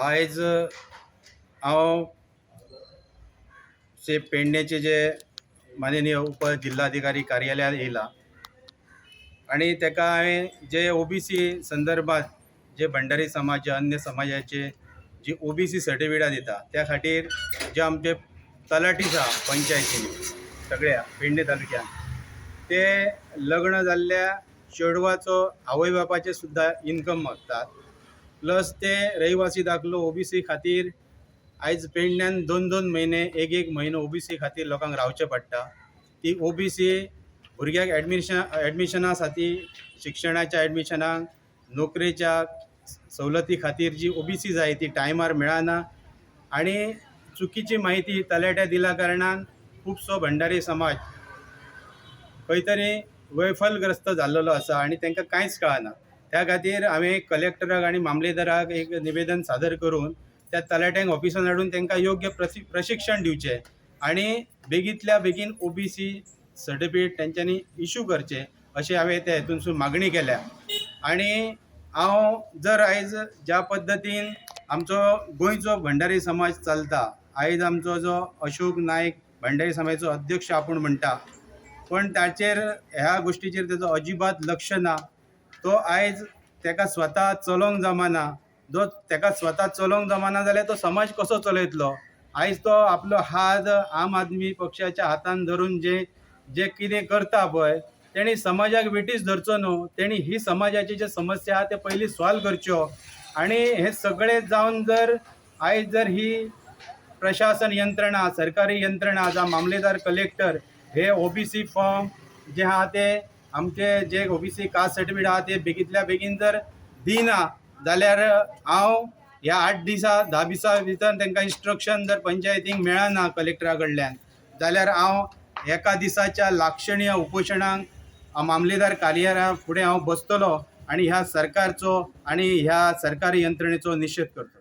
आयज हांव पेडणेचे जे माननीय उपजिल्हाधिकारी कार्यालयात येयला आणि तेका हांवें जे ओबीसी संदर्भात जे भंडारी समाज अन्य समाजाचे जी ओबीसी सर्टिफिकेटां दिता त्या खातीर जे आमचे तलाटीच आहा पंचायतीन सगळ्या पेडणे तालुक्यान ते लग्न जाल्ल्या चेडवाचो आवय बापाचे सुद्दां इन्कम मागतात। प्लस ते रहिवासी दाखलो ओबीसी खातीर आयज पेडण्यान 2-2 महिने एक म्हयनो ओबीसी खातीर लोकांक रावचे पडटा। ती ओबीसी भुरग्याक एडमिशना साठी शिक्षणाच्या एडमिशनाक नोकरेच्या सवलती खातीर जी ओबीसी जाय ती टायमार मेळना आणि चुकीची माहिती तलाट्या दिल्या कारणान खुबसो भंडारी समाज खंय तरी वैफलग्रस्त जाल्लो आसा आणि तांकां कांयच कळना। त्या खातीर हांवें कलेक्टराक आणि मामलेदाराक एक निवेदन सादर करून त्या तलाट्यांक ऑफिसान हाडून तांकां योग्य प्रशिक्षण दिवचें आणि बेगींतल्या बेगीन ओबीसी सर्टिफिकेट तेंच्यांनी इश्यू करचें अशें हांवें त्या हेतूनसून मागणी केल्या। आणि हांव जर आयज ज्या पद्दतीन आमचो गोंयचो भंडारी समाज चलता, आयज आमचो जो अशोक नायक भंडारी समाजाचो अध्यक्ष आपूण म्हणटा, पण ताचेर ह्या गोष्टीचेर तेजो अजिबात लक्ष ना। तो आयज ताका स्वता चलोवंक जमना, जो ताका स्वता चलोवंक जमना जाल्यार तो समाज कसो चलयतलो। आयज तो आपलो हात आम आदमी पक्षाच्या हातान धरून जे जे कितें करता पळय तेणी समाजाक वेठीस धरचो न्हू, तेणी ही समाजाची जे समस्या आहा ते पयली सॉल्व करच्यो। आणि हे सगळे जावन जर आयज जर ही प्रशासन यंत्रणा सरकारी यंत्रणा जावं मामलेदार कलेक्टर हे ओबीसी फॉर्म जे आहा ते आमचे जे ओबीसी कास्ट सर्टिफिकेट आहा ते बेगींतल्या बेगीन जर दिना जाल्यार हांव ह्या 8 दिसा 10 दिसा भितर तांकां इन्स्ट्रक्शन जर पंचायतीक मेळना कलेक्टरा कडल्यान जाल्यार हांव एका दिसाच्या लाक्षणीय उपोशणाक मामलेदार कार्यालया फुडें हांव बसतलो आणि ह्या सरकारचो आणि ह्या सरकारी यंत्रणेचो निशेध करतलो।